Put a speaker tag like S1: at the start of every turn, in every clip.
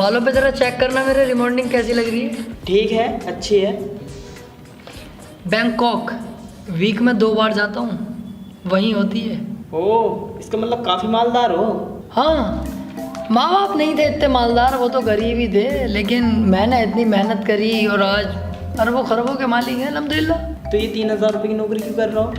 S1: बालों पे जरा चेक करना मेरे, रिमॉन्डिंग कैसी लग रही है?
S2: ठीक है, अच्छी है।
S1: बैंकॉक वीक में 2 बार जाता हूँ, वहीं होती है।
S2: ओह, इसका मतलब काफी मालदार हो।
S1: हाँ, माँ बाप नहीं थे इतने मालदार, वो तो गरीब ही थे, लेकिन मैंने इतनी मेहनत करी और आज अरबों खरबों के मालिक हैं अल्हम्दुलिल्लाह।
S2: तो ये 3,000 रुपये की नौकरी क्यों कर रहा हो?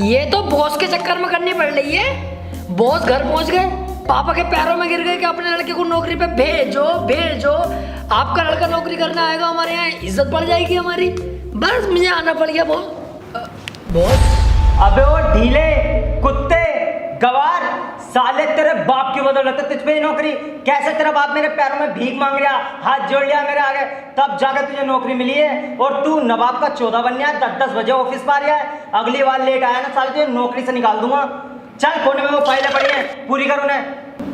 S1: ये तो बॉस के चक्कर में करनी पड़ रही है। बॉस घर पहुंच गए, पापा के पैरों में गिर गए कि अपने लड़के को नौकरी पे भेजो भेजो। आपका लड़का नौकरी करने आएगा, हमारे यहाँ इज्जत बढ़ जाएगी हमारी। बस मुझे आना पड़ गया बॉस।
S2: अबे वो ढीले कुत्ते गवार साले, तेरे बाप की बदौलत है तुझ पे नौकरी। कैसे तेरा बाप मेरे पैरों में भीख मांग रहा, हाथ जोड़ लिया मेरे आगे, तब जाकर तुझे नौकरी मिली है। और तू नवाब का 14 बन गया, 10-10 बजे ऑफिस पा रहा है। अगली बार लेट आया ना साले, तुझे नौकरी से निकाल दूंगा। चल, कोने में वो फाइलें पड़ी हैं, पूरी कर उन्हें।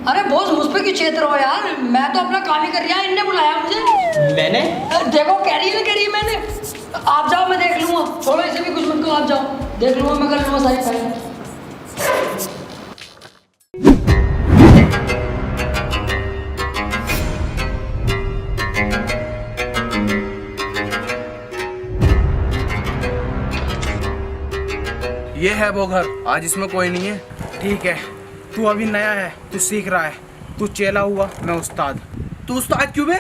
S1: अरे बॉस, मुझ पे क्यों चेत रहो यार, मैं तो अपना काम ही कर रहा, इनने बुलाया मुझे।
S2: मैंने
S1: देखो कह रही है मैंने। आप जाओ, मैं देख लूंगा, छोड़ो इसे भी, कुछ मत करो, आप जाओ, देख लूंगा, मैं कर लूंगा सारी फाइलें।
S3: ये है वो घर, आज इसमें कोई नहीं है। ठीक है, तू अभी नया है, तू सीख रहा है, तू चेला हुआ, मैं उस्ताद। तू उस्ताद क्यों बे?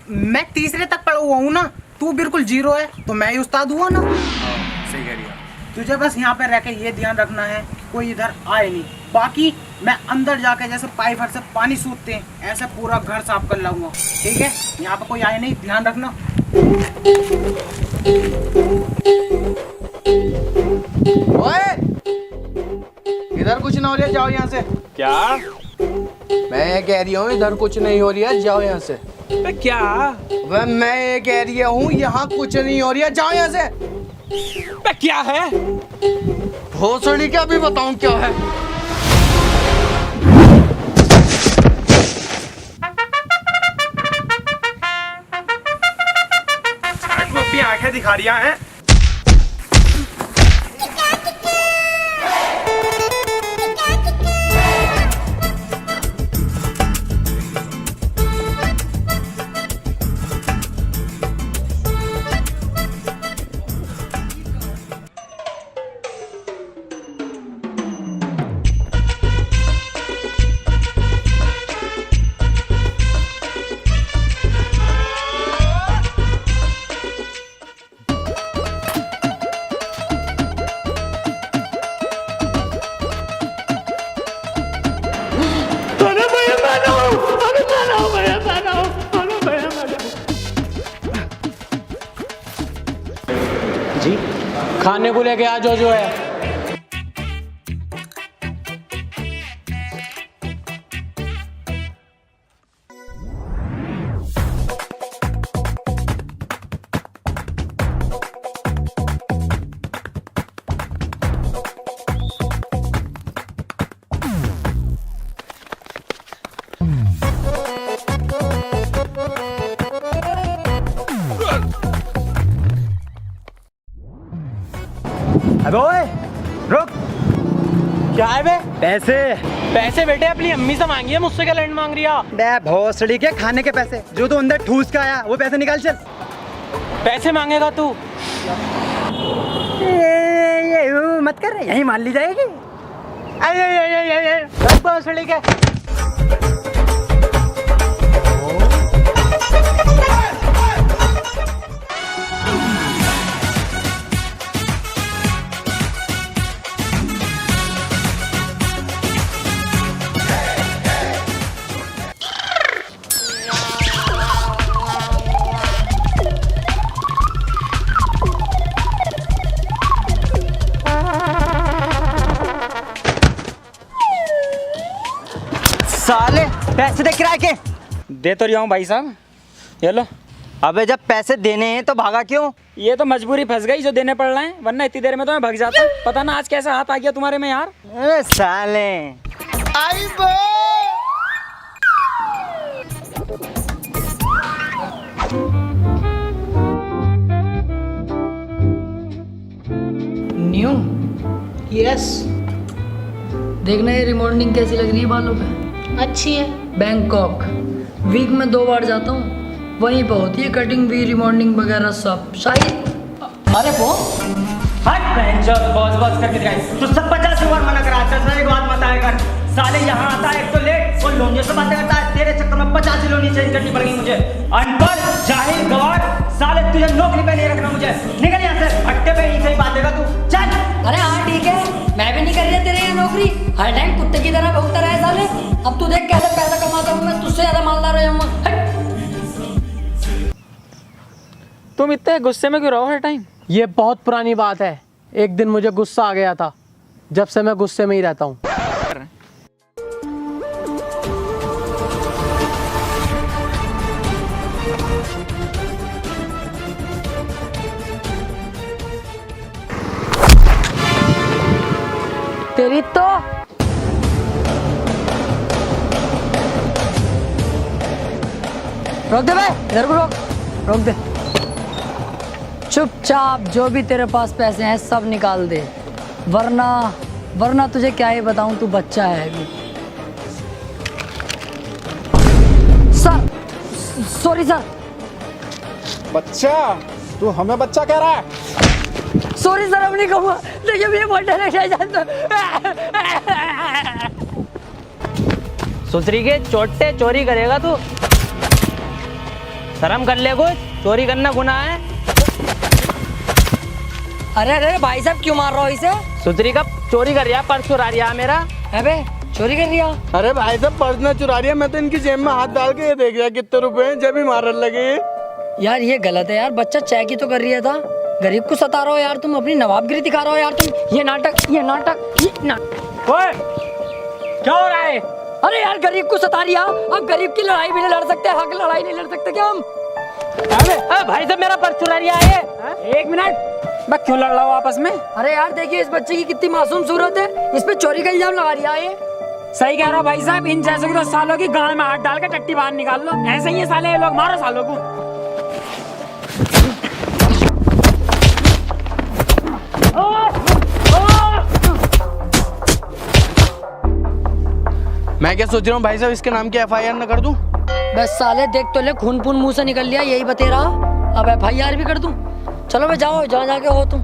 S3: मैं तीसरे तक पढ़ा हुआ हूँ ना, तू बिल्कुल 0 है, तो मैं ही उस्ताद हुआ ना। सही कह रही। तुझे बस यहाँ पे रह के ये ध्यान रखना है कोई इधर आए नहीं। बाकी मैं अंदर जाके जैसे पाइप से पानी सूखते हैं, ऐसे पूरा घर साफ कर लाऊंगा। ठीक है, यहाँ पे कोई आए नहीं, ध्यान रखना। ओए, इधर कुछ ना हो रही है, जाओ यहाँ से।
S4: क्या?
S3: मैं ये कह रही हूँ इधर कुछ नहीं हो रही है, जाओ यहाँ से।
S4: क्या?
S3: वह मैं ये कह रही हूँ यहाँ कुछ नहीं हो रही है, जाओ यहाँ से।
S4: क्या है?
S3: भोसड़ी क्या भी बताऊँ क्या है?
S4: आंखें दिखा रही हैं।
S2: जी,
S4: खाने को लेके आ जो है।
S2: अबे ओए, रुक।
S4: क्या है बे?
S2: पैसे।
S4: पैसे बेटे अपनी अम्मी से मांगी है, मुझसे क्या लैंड मांग रही है?
S2: बे भोसड़ी के खाने के पैसे, जो तू अंदर ठूस का आया, वो पैसे निकाल चल।
S4: पैसे मांगेगा तू?
S2: ये मत कर, यहीं मान ली जाएगी। भोसड़ी के साले पैसे दे किराए के।
S4: दे तो रहा हूँ भाई साहब, ये लो।
S2: अबे जब पैसे देने हैं तो भागा क्यों?
S4: ये तो मजबूरी फंस गई जो देने पड़ रहे हैं, वरना इतनी देर में तो मैं भाग जाता। पता ना आज कैसा हाथ आ गया तुम्हारे में यार।
S2: अरे साले आई बो।
S1: New, yes. देखना ये रिमॉन्डिंग कैसी लग रही है बालों पे।
S5: अच्छी है।
S1: बैंकॉक। वीक में 2 बार जाता हूँ, वहीं पर होती है कटिंग भी, रिमॉन्डिंग वगैरह सब। शायद अरे वो
S2: हट बेंचो, बॉस करके दिखाई। तू सब 50 बार मना करा, 10 बात मत आया कर। साले यहाँ आता है एक तो लेट और लोनियों से बातें करता है। तेरे चक्कर में 50 लोनी चेंज करनी पड़ गई मुझे। अनपढ़, जाहिल, गवार, साले तुझे नौकरी पे नहीं रखना मुझे। निकल यहाँ से, हट्टे पे नहीं सही बात देगा तू। चल।
S1: अरे हाँ ठीक है, मैं भी नहीं कर रही तेरे यहाँ नौकरी। हर टाइम कुत्ते की तरह भौंकता रहे साले। अब तू देख कैसे पैसा कमाता हूँ मैं, तुझसे ज्यादा मालदार हो जाऊंगा।
S4: तुम इतने गुस्से में क्यों रहो हर टाइम?
S5: ये बहुत पुरानी बात है। एक दिन मुझे गुस्सा आ गया था, जब से मैं गुस्से में ही रहता हूँ।
S1: तेरी तो रोक दे बे, इधर को रोक दे। चुपचाप जो भी तेरे पास पैसे हैं सब निकाल दे, वरना तुझे क्या ही बताऊं, तू बच्चा है अभी। Sir, sorry sir.
S6: बच्चा? तू हमें बच्चा कह रहा है?
S1: सॉरी सर, अब नहीं कहूँगा। देखिए मुझे बहुत डर है जानता।
S5: सुसरी के चोटे चोरी करेगा तू? शर्म कर ले कुछ, चोरी करना गुनाह है।
S1: अरे भाई साहब क्यों मार रहा हो इसे?
S5: सुसरी का चोरी कर रहा, पर्स चुरा रहा मेरा।
S1: अबे चोरी कर रिया?
S6: अरे भाई साहब पर्स ना चुरा रही है, मैं तो इनकी जेब में हाथ डाल के ये देख रहा कितने रुपए हैं, जब ही मारने लगे।
S1: यार ये गलत है यार, बच्चा चेक ही तो कर रहा था। गरीब को सता रहे हो यार तुम, अपनी नवाबगिरी दिखा रहे हो यार तुम। ये नाटक।
S5: ओए, क्या हो रहा है?
S1: अरे यार गरीब को सता रिया, अब गरीब की लड़ाई भी नहीं लड़ सकते, हक लड़ाई नहीं लड़ सकते क्या हम?
S5: अरे भाई साहब मेरा पर्स चुरा रिया है। 1 मिनट, मैं क्यों लड़ रहा हूँ आपस में?
S1: अरे यार देखिए इस बच्चे की कितनी मासूम सूरत है, इस पे चोरी का इल्जाम लगा रिया है।
S4: सही कह रहा हो भाई साहब, इन जैसों की तो सालों की गाल में हाथ डाल के टट्टी बाहर निकाल लो। ऐसे ही है साले ये लोग, मारो सालों को।
S6: मैं क्या सोच रहा हूँ भाई साहब, इसके नाम की FIR न कर दूं?
S1: बस साले देख तो ले, खून मुंह से निकल लिया, यही बते रहा। अब FIR भी कर दूं? चलो मैं जाओ, जहाँ जाके हो तुम।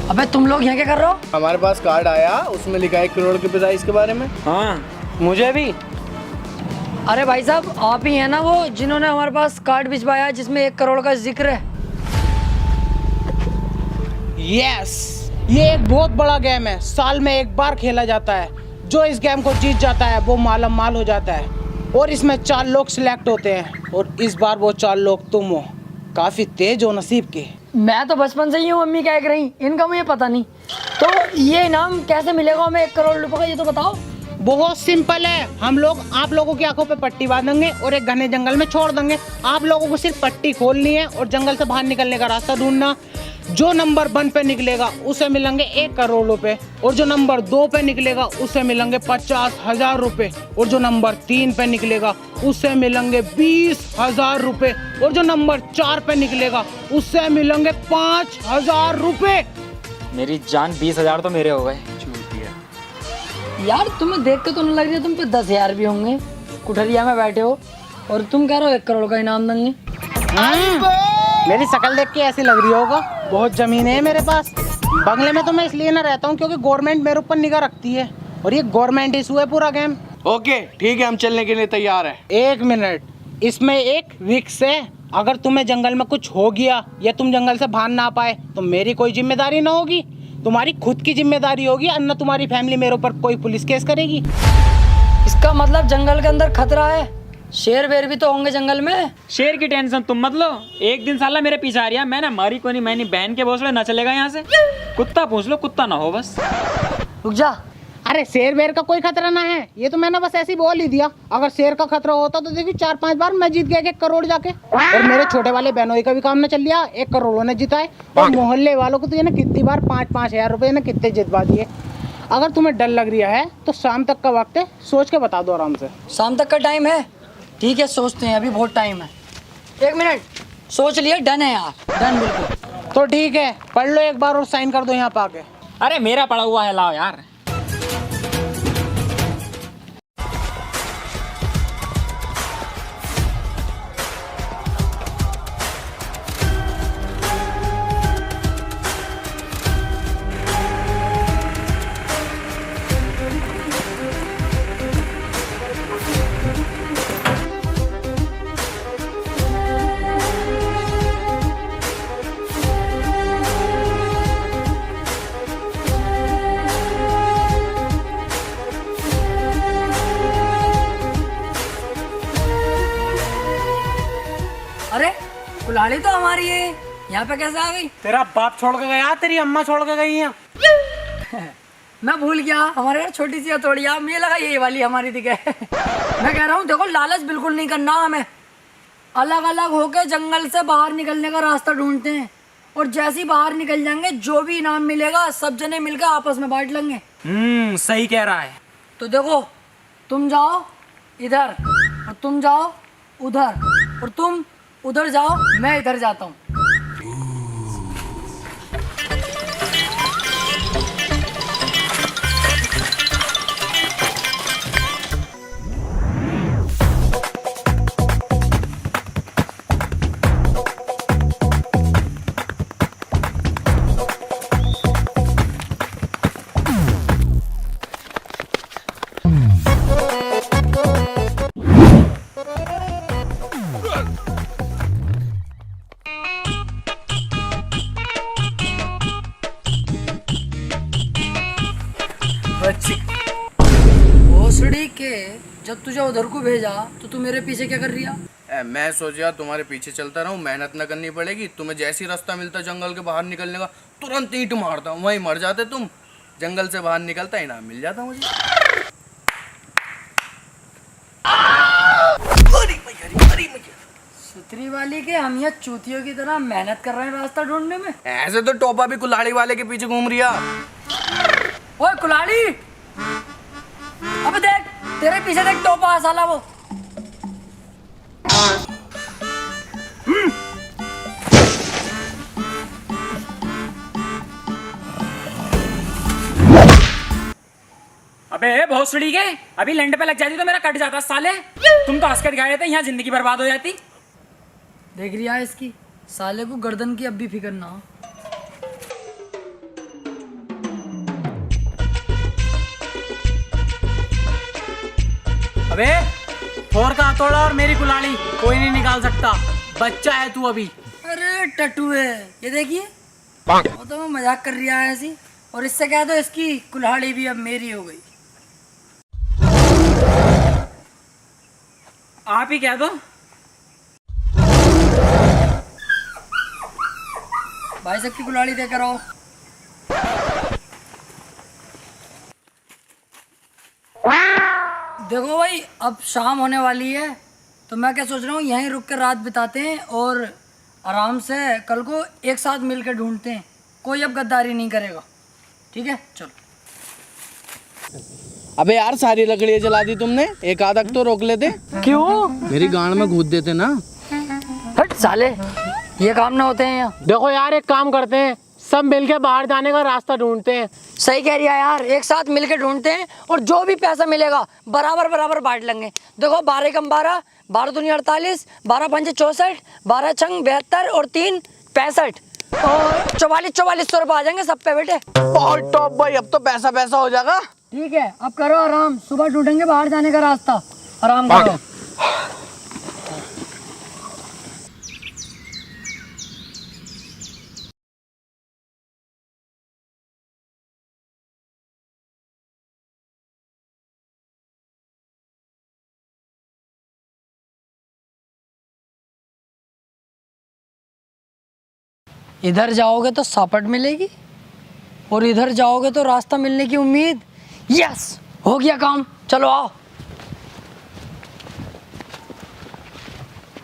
S1: अबे तुम लोग यहाँ क्या कर रहे हो?
S6: हमारे पास कार्ड आया, उसमें लिखा है 1 करोड़ के प्राइस के बारे में।
S4: हाँ,
S5: मुझे भी।
S1: अरे भाई साहब आप ही हैं ना वो जिन्होंने हमारे पास कार्ड भिजवाया जिसमें 1 करोड़ का जिक्र है?
S3: यस, ये एक बहुत बड़ा गेम है, साल में 1 बार खेला जाता है। जो इस गेम को जीत जाता है वो माला माल हो जाता है, और इसमें 4 लोग सिलेक्ट होते हैं, और इस बार वो 4 लोग तुम हो। काफी तेज हो नसीब के।
S1: मैं तो बचपन से ही हूँ, मम्मी क्या कह रही, इनका मुझे पता नहीं। तो ये इनाम कैसे मिलेगा हमें 1 करोड़ रुपए का, ये तो बताओ।
S3: बहुत सिंपल है, हम लोग आप लोगों की आंखों पे पट्टी बांधेंगे और एक घने जंगल में छोड़ देंगे। आप लोगों को सिर्फ पट्टी खोलनी है और जंगल से बाहर निकलने का रास्ता ढूंढना। जो नंबर 1 पे निकलेगा उसे मिलेंगे 1 करोड़ रुपए, और जो नंबर 2 पे निकलेगा उसे मिलेंगे 50,000 रुपए, और जो नंबर 3 पे निकलेगा उसे मिलेंगे 20,000 रुपए, और जो नंबर 4 पे निकलेगा उसे मिलेंगे 5,000 रुपए।
S4: मेरी जान 20,000 तो मेरे हो गए।
S1: यार तुम्हें देख के तो नहीं लग रही है तुम पे 10,000 भी होंगे। कुठरिया में बैठे हो और तुम कह रहे हो 1 करोड़ का इनाम देंगे।
S3: मेरी शक्ल देख के ऐसी लग रही होगा, बहुत जमीन है मेरे पास। बंगले में तो मैं इसलिए ना रहता हूँ क्योंकि गवर्नमेंट मेरे ऊपर निगाह रखती है, और ये गवर्नमेंट इशू है पूरा गेम।
S6: ओके ठीक है, हम चलने के लिए तैयार है।
S3: 1 मिनट, इसमें एक रिक्स है। अगर तुम्हें जंगल में कुछ हो गया या तुम जंगल से बाहर ना पाए तो मेरी कोई जिम्मेदारी ना होगी, तुम्हारी खुद की जिम्मेदारी होगी, अन्ना तुम्हारी फैमिली मेरे ऊपर कोई पुलिस केस करेगी।
S1: इसका मतलब जंगल के अंदर खतरा है, शेर वेर भी तो होंगे जंगल में।
S4: शेर की टेंशन तुम मत लो, एक दिन साला मेरे पीछे आ रहा, मैं ना मारी को नहीं, मैंने बहन के भोसले ना चलेगा यहाँ से। कुत्ता पूछ लो, कुत्ता ना हो बस।
S1: रुक जा।
S5: अरे शेर वेर का कोई खतरा ना है, ये तो मैंने बस ऐसे ही बोल ही दिया। अगर शेर का खतरा होता तो देखिए 4-5 बार मैं जीत गया 1 करोड़ जाके। और मेरे छोटे वाले बहनोई का भी काम न चल लिया, 1 करोड़ ने जिताए। और मोहल्ले वालों को तो ये ना कितनी बार 5-5 हजार रुपए ने कितने जितवा दिए। अगर तुम्हें डर लग रहा है तो शाम तक का वक्त है, सोच के बता दो आराम से।
S1: शाम तक का टाइम है? ठीक है, सोचते हैं, अभी बहुत टाइम है। 1 मिनट, सोच लिया, डन है यार, डन बिल्कुल।
S5: तो ठीक है, पढ़ लो एक बार और साइन कर दो यहाँ पे आके।
S4: अरे मेरा पड़ा हुआ है, लाओ यार।
S1: अरे कुल्हाड़ी तो हमारी है, यहाँ पे कैसे आ गई?
S5: तेरा बाप छोड़ के गया, तेरी अम्मा छोड़ के गई है।
S1: मैं भूल गया, हमारे घर छोटी सी हथौड़िया, मुझे लगा ये वाली हमारी दिखे। मैं कह रहा हूँ देखो, लालच बिल्कुल नहीं करना हमें। अलग अलग होके जंगल से बाहर निकलने का रास्ता ढूंढते हैं, और जैसे ही बाहर निकल जाएंगे जो भी इनाम मिलेगा सब जने मिलकर आपस में बांट लेंगे।
S4: सही कह रहा है।
S1: तो देखो, तुम जाओ इधर, और तुम जाओ उधर, और तुम उधर जाओ, मैं इधर जाता हूँ। भोसड़ी के, जब तुझे उधर को भेजा तो तू मेरे पीछे क्या कर रही है?
S3: मैं सोचा तुम्हारे पीछे चलता रहूं, मेहनत न करनी पड़ेगी। तुम्हें जैसी रास्ता मिलता जंगल के बाहर निकलने का, तुरंत ईंट मारता हूँ, वहीं मर जाते तुम। जंगल से बाहर निकलता इनाम मिल जाता मुझे।
S1: सुतरी वाली के, हम यहाँ चूतियों की तरह मेहनत कर रहे हैं रास्ता ढूंढने में।
S3: ऐसे तो टोपा भी कुल्हाड़ी वाले के पीछे घूम रिया।
S1: ओए कुल्हाड़ी, अबे देख, तेरे पीछे देख, टोपा है साला वो।
S4: अबे भोसड़ी के, अभी लैंड पे लग जाती तो मेरा कट जाता साले। तुम तो हंस कर दिखाए थे, यहाँ जिंदगी बर्बाद हो जाती।
S1: देख रिया है इसकी, साले को गर्दन की अब भी फिक्र ना हो।
S5: अबे थोर का हथौड़ा और मेरी कुल्हाड़ी कोई नहीं निकाल सकता, बच्चा है तू अभी।
S1: अरे टट्टू है ये, देखिए वो तो मैं मजाक कर रिया है ऐसी। और इससे कह दो इसकी कुल्हाड़ी भी अब मेरी हो गई।
S4: आप ही कह दो।
S1: भाई साहब की कुल्हाड़ी देकर आओ। देखो भाई, अब शाम होने वाली है, तो मैं क्या सोच रहा हूँ, यहीं रुक कर रात बिताते हैं और आराम से कल को एक साथ मिलकर ढूंढते हैं। कोई अब गद्दारी नहीं करेगा, ठीक है? चलो।
S6: अबे यार, सारी लकड़ियाँ जला दी तुमने, एक आधा तो रोक लेते।
S5: क्यों?
S6: मेरी गांड में घूद देते ना।
S1: हट साले, ये काम ना होते हैं यहाँ।
S5: देखो यार, एक काम करते हैं, सब मिलके बाहर जाने का रास्ता ढूंढते हैं।
S1: सही कह रही है यार, एक साथ मिलकर ढूंढते हैं और जो भी पैसा मिलेगा बराबर बराबर बांट लेंगे। देखो 12 कम 12, 12 दूनी 48, 12 पंचे 64, 12 छंग 72 और 3 65, और 4400 रुपये आ जाएंगे सब पे बेटे।
S6: और टॉप भाई, अब तो पैसा पैसा हो जाएगा।
S1: ठीक है, अब करो आराम, सुबह ढूंढेंगे बाहर जाने का रास्ता। आराम करो। इधर जाओगे तो सापट मिलेगी और इधर जाओगे तो रास्ता मिलने की उम्मीद। यस, हो गया काम, चलो आओ।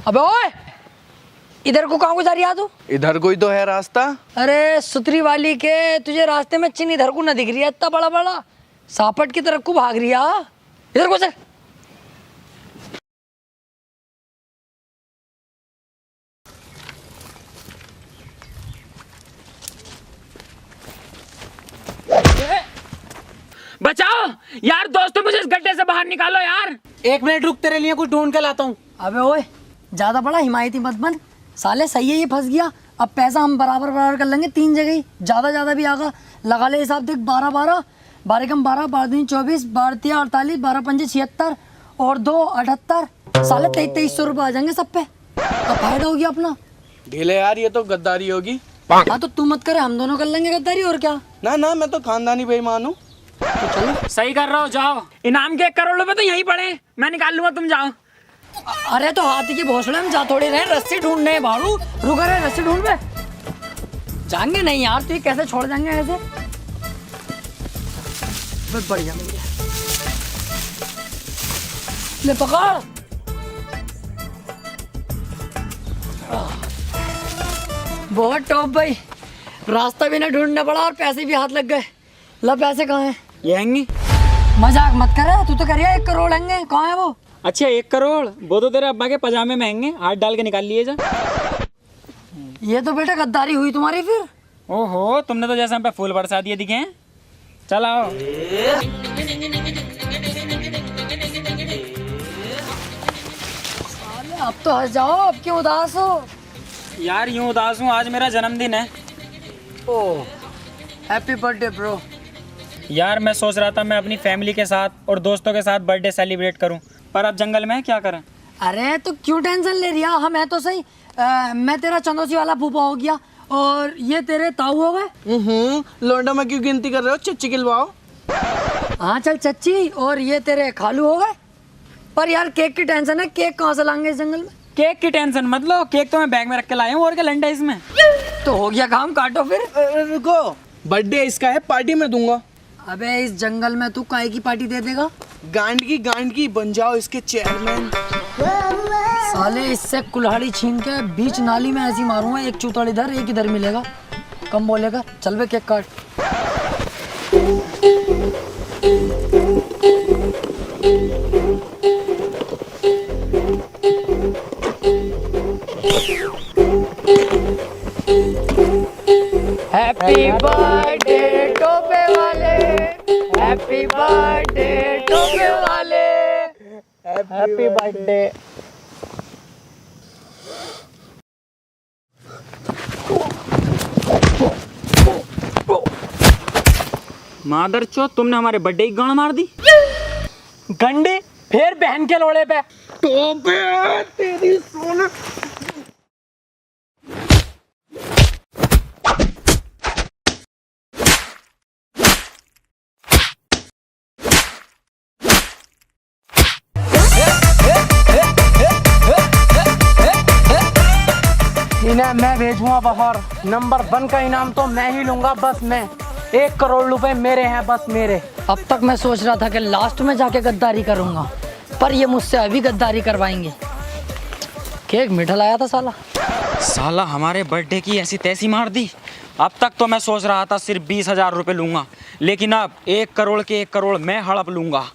S1: अबे ओए, इधर को कहाँ को जा रही है तू?
S6: इधर कोई तो है रास्ता।
S1: अरे सुतरी वाली के, तुझे रास्ते में चिन्ह इधर को ना दिख रही है? इतना बड़ा बड़ा सापट की तरफ को भाग रही है। इधर को चल।
S4: बचाओ यार दोस्तों, मुझे इस गड्ढे से बाहर निकालो यार।
S5: 1 मिनट रुक, तेरे लिए कुछ ढूंढ के लाता हूँ।
S1: अबे ओए, ज्यादा बड़ा हिमायती मत बन साले। सही है, ये फंस गया। अब पैसा हम बराबर बराबर कर लेंगे, 3 जगह ही, ज्यादा भी आगा लगा ले हिसाब। देख 12 12 कम 12, 12 दूनी 24, 12 तिया 48, 12 पंजे 76 और 2 78। साले 2300 रुपये आ जाएंगे सब पे। अब फायदा हो गया अपना।
S6: ढीले यार, ये तो गद्दारी होगी।
S1: हाँ तो तू मत करे, हम दोनों कर लेंगे गद्दारी, और क्या।
S6: ना ना, मैं तो खानदानी बेईमान हूँ।
S4: सही कर रहे हो, जाओ। इनाम के 1 करोड़ रुपए तो यहीं पड़े, मैं निकाल लूंगा, तुम जाओ।
S1: अरे तो हाथी के भोसड़े में जा थोड़ी रहे, रस्सी ढूंढने हैं भाड़ू। रुक रहे, रस्सी ढूंढ पे जाएंगे नहीं यार, तो ये कैसे छोड़ जाएंगे ऐसे। बहुत बढ़िया मिल गया, ले पकड़। बहुत टॉप भाई, रास्ता भी ना ढूंढना पड़ा और पैसे भी हाथ लग गए। ला पैसे कहाँ हैं?
S4: ये हैंगी।
S1: मजाक मत कर, तू तो कह रही है 1 करोड़ हैंगे, कहाँ है वो?
S4: अच्छा 1 करोड़, वो तो तेरे अब्बा के पजामे में हैंगे, हाथ डाल के निकाल लिए जा।
S1: ये तो बेटा गद्दारी हुई तुम्हारी फिर।
S4: ओहो, तुमने तो जैसे हम पे फूल बरसा दिए दिखे हैं। चल आओ।
S1: अब तो हंस जाओ, अब क्यों उदास हो?
S4: यार यूं उदास हूँ, आज मेरा जन्मदिन है।
S1: ओह, हैप्पी बर्थडे ब्रो।
S4: यार मैं सोच रहा था मैं अपनी फैमिली के साथ और दोस्तों के साथ बर्थडे सेलिब्रेट करूं, पर अब जंगल में क्या करें।
S1: अरे तो क्यों टेंशन ले रिया, हम है तो सही। मैं तेरा चंदोसी वाला फूफा हो गया और ये तेरे ताऊ हो गए।
S6: लौंडा में क्यों गिनती कर रहे हो? चच्ची खिलवाओ।
S1: हाँ चल चच्ची, और ये तेरे खालू हो गए। पर यार केक की टेंशन है, केक कहाँ से लाएंगे इस जंगल में?
S4: केक की टेंशन मत लो, केक तो मैं बैग में रख के लाया हूँ, और क्या लंडा इसमें।
S1: तो हो गया काम, काटो फिर।
S6: रुको, बर्थडे इसका है, पार्टी में दूंगा।
S1: अबे इस जंगल में तू काहे की पार्टी दे देगा?
S6: गांड की बन जाओ इसके चेयरमैन।
S1: साले इससे कुल्हाड़ी छीन के बीच नाली में ऐसी मारूंगा, एक चूतड़ इधर एक इधर मिलेगा। कम बोलेगा, चल बे केक काट। हैप्पी बर्थडे टोपे वाले, हैप्पी बर्थडे टोपे वाले, हैप्पी बर्थडे।
S4: मादरचोद, तुमने हमारे बर्थडे की गांड मार दी।
S5: गंडे फिर बहन के लोड़े पे।
S6: टोपे तेरी सोने।
S5: इन्हें मैं भेजूंगा बाहर। नंबर 1 का इनाम तो मैं ही लूंगा, बस मैं। 1 करोड़ रुपए मेरे हैं, बस मेरे।
S1: अब तक मैं सोच रहा था कि लास्ट में जाके गद्दारी करूंगा, पर ये मुझसे अभी गद्दारी करवाएंगे। केक मीठा लाया था साला।
S4: साला हमारे बर्थडे की ऐसी तैसी मार दी। अब तक तो मैं सोच रहा था सिर्फ 20,000 रुपये लूंगा, लेकिन अब 1 करोड़ के 1 करोड़ मैं हड़प लूंगा।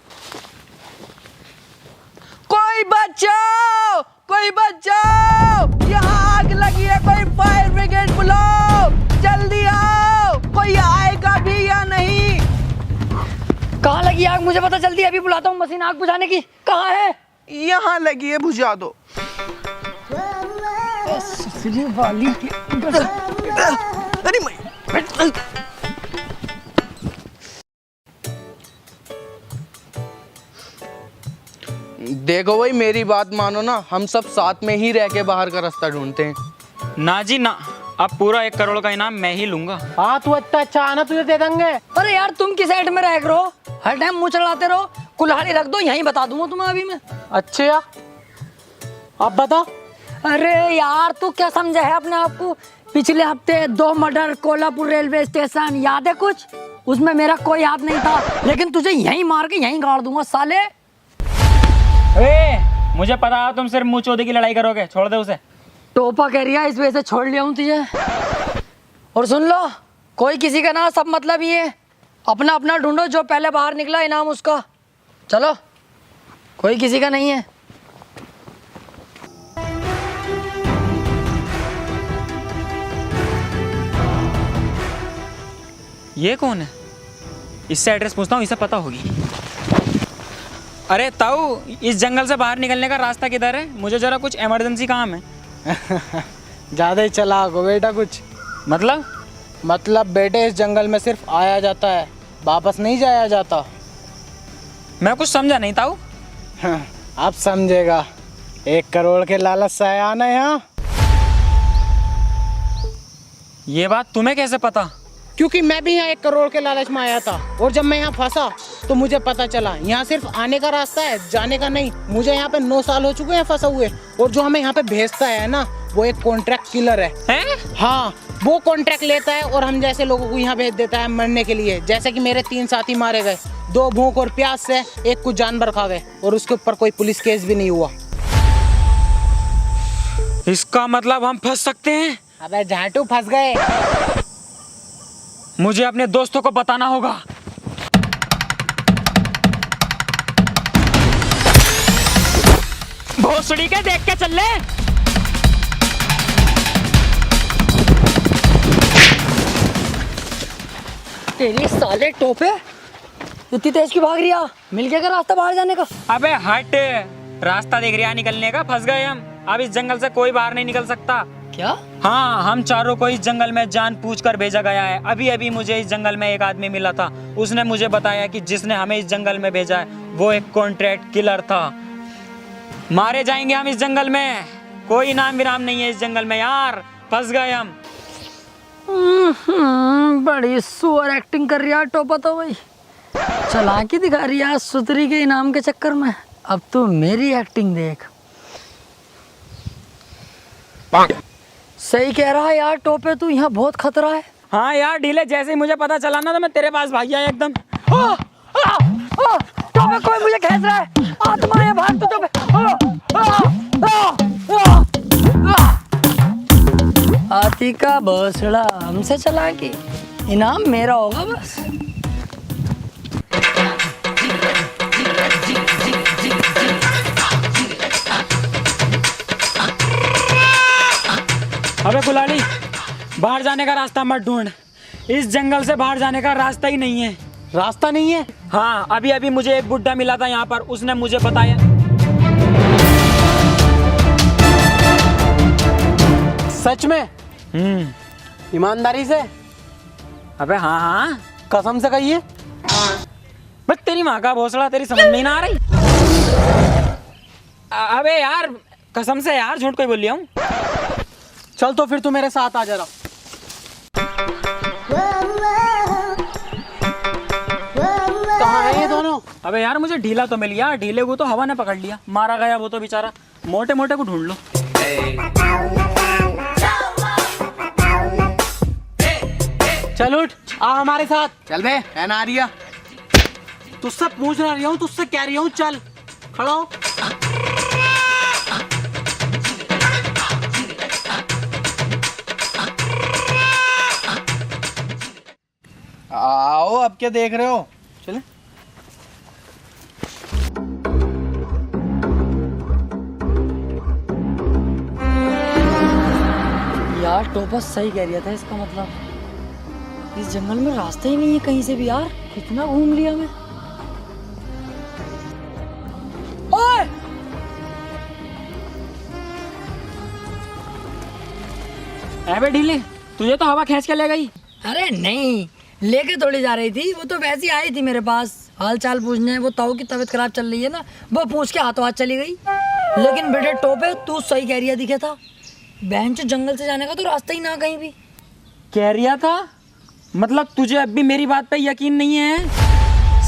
S5: कोई बचाओ, कोई बचाओ, यहाँ आग लगी है, कोई फायर ब्रिगेड बुलाओ, जल्दी आओ। कोई आएगा भी या नहीं?
S1: कहाँ लगी आग मुझे पता, जल्दी अभी बुलाता हूँ मशीन आग बुझाने की। कहाँ है?
S6: यहाँ लगी है, बुझा दो।
S1: वाली
S6: अरे मैं देखो भाई, मेरी बात मानो ना, हम सब साथ में ही रह के बाहर का रास्ता ढूंढते हैं।
S4: ना जी ना, अब पूरा 1 करोड़ का इनाम मैं ही लूंगा।
S5: हाँ तू इतना अच्छा आना, तुझे दे देंगे।
S1: अरे यार तुम किस साइड में रह रहो, हर टाइम मुंह चढ़ाते रहो। कुल्हाड़ी रख दो, यहीं बता दूंगा तुम्हें अभी मैं।
S5: अच्छे यार, अब बता।
S1: अरे यार तू क्या समझा है अपने आप को? पिछले हफ्ते 2 मर्डर कोल्हापुर रेलवे स्टेशन, याद है कुछ? उसमें मेरा कोई हाथ नहीं था, लेकिन तुझे यहीं मार के यहीं गाड़ दूंगा साले।
S4: मुझे पता है तुम सिर्फ मुंह चोदी की लड़ाई करोगे, छोड़ दे उसे।
S1: टोपा कह रही है, इस वजह से छोड़ लिया हूँ तुझे। और सुन लो, कोई किसी का ना सब मतलब ये, अपना अपना ढूंढो, जो पहले बाहर निकला इनाम उसका। चलो, कोई किसी का नहीं है।
S4: ये कौन है? इससे एड्रेस पूछता हूँ, इसे पता होगी। अरे ताऊ, इस जंगल से बाहर निकलने का रास्ता किधर है? मुझे जरा कुछ इमरजेंसी काम है।
S5: ज़्यादा ही चालाक हो बेटा कुछ। मतलब बेटे, इस जंगल में सिर्फ आया जाता है, वापस नहीं जाया जाता।
S4: मैं कुछ समझा नहीं ताऊ।
S5: अब समझेगा। 1 करोड़ के लालच से आया ना यहाँ।
S4: ये बात तुम्हें कैसे पता?
S5: क्योंकि मैं भी यहाँ 1 करोड़ के लालच में आया था, और जब मैं यहाँ फंसा तो मुझे पता चला यहाँ सिर्फ आने का रास्ता है, जाने का नहीं। मुझे यहाँ पे 9 साल हो चुके हैं फंसा हुए, और जो हमें यहाँ पे भेजता है ना, वो एक कॉन्ट्रैक्ट किलर है। हाँ, वो कॉन्ट्रैक्ट लेता है और हम जैसे लोगों को यहाँ भेज देता है मरने के लिए। जैसे कि मेरे 3 साथी मारे गए, 2 भूख और प्यास से, 1 कुछ जानवर खा गए, और उसके ऊपर कोई पुलिस केस भी नहीं हुआ।
S4: इसका मतलब हम फंस सकते हैं।
S5: अबे झाटू, फंस गए।
S4: मुझे अपने दोस्तों को बताना होगा। भोसड़ी के देख के चल ले।
S1: तेरी साले टोपे, इतनी तेज क्यों भाग रही है? मिल गया क्या रास्ता बाहर जाने का?
S4: अबे हट, रास्ता देख रहा निकलने का, फंस गए हम। अब इस जंगल से कोई बाहर नहीं निकल सकता।
S1: क्या?
S4: हाँ, हम चारों को इस जंगल में जान पूछकर भेजा गया है। अभी अभी मुझे इस जंगल में एक आदमी मिला था, उसने मुझे बताया कि जिसने हमें इस जंगल में भेजा है वो एक कॉन्ट्रैक्ट किलर था। मारे जाएंगे हम इस जंगल में, कोई नाम विराम नहीं है इस जंगल में यार, फंस गए हम।
S1: बड़ी सुअर एक्टिंग कर रही है टोपा तो भाई, चालाकी दिखा रही है सुतरी के इनाम के चक्कर में। अब तू मेरी एक्टिंग देख। सही कह रहा है यार टोपे, तू यहाँ बहुत खतरा है।
S4: हाँ यार ढीले, जैसे ही मुझे पता चला ना तो मैं तेरे पास भाग गया एकदम।
S1: टोपे, कोई मुझे खींच रहा है, आत्मा है, भाग तू टोपे। हाथी का भोसड़ा हमसे चला के इनाम मेरा होगा बस।
S4: अबे कुलाड़ी, बाहर जाने का रास्ता मत ढूंढ, इस जंगल से बाहर जाने का रास्ता ही नहीं है।
S5: रास्ता नहीं है?
S4: हाँ, अभी अभी मुझे एक बुड्ढा मिला था यहाँ पर, उसने मुझे बताया।
S5: सच में? ईमानदारी से?
S4: अबे हाँ हाँ,
S5: कसम से कहिए।
S4: बस तेरी माँ का भोसड़ा, तेरी समझ में ही ना आ रही। अबे यार कसम से यार, झूठ कोई बोल लिया हूँ।
S5: चल तो फिर तू मेरे साथ आ जरा। कहाँ है ये दोनों?
S4: अबे यार मुझे ढीला तो मिल गया, ढीले को तो हवा ने पकड़ लिया, मारा गया वो तो बेचारा। मोटे मोटे को ढूंढ लो।
S5: चल उठ, आ हमारे साथ।
S6: चल बे, है ना आर्या?
S5: तुझसे पूछ रही हूँ, तुझसे कह रही हूँ, चल खड़ा हो।
S6: आओ, अब क्या देख रहे हो? चले।
S1: यार टोपा सही कह रहा था, इसका मतलब इस जंगल में रास्ता ही नहीं है कहीं से भी यार, कितना घूम लिया मैं। ओए!
S4: अबे ढीले, तुझे तो हवा खींच के ले गई।
S1: अरे नहीं, लेके थोड़ी जा रही थी, वो तो वैसे ही आई थी मेरे पास हाल चाल पूछने। वो ताऊ की तबीयत खराब चल रही है ना, वो पूछ के हाथों हाथ चली गई। लेकिन बेटे टोपे, तू सही कह रही दिखे था, बेंच जंगल से जाने का तो रास्ता ही ना कहीं भी।
S4: कह रिया था? मतलब तुझे अब भी मेरी बात पे यकीन नहीं है?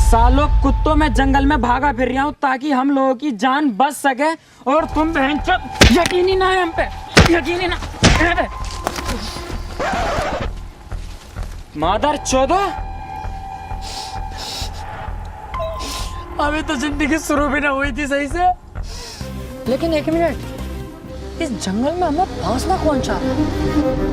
S4: सालों कुत्तों में जंगल में भागा फिर रहा हूँ ताकि हम लोगों की जान बच सके, और तुम बहन यकीन ही ना है हम पे, यकीन ही ना। मादर चौदह, अभी तो जिंदगी शुरू भी ना हुई थी सही से।
S1: लेकिन एक मिनट, इस जंगल में हमें फंसना कौन चाह रहा है?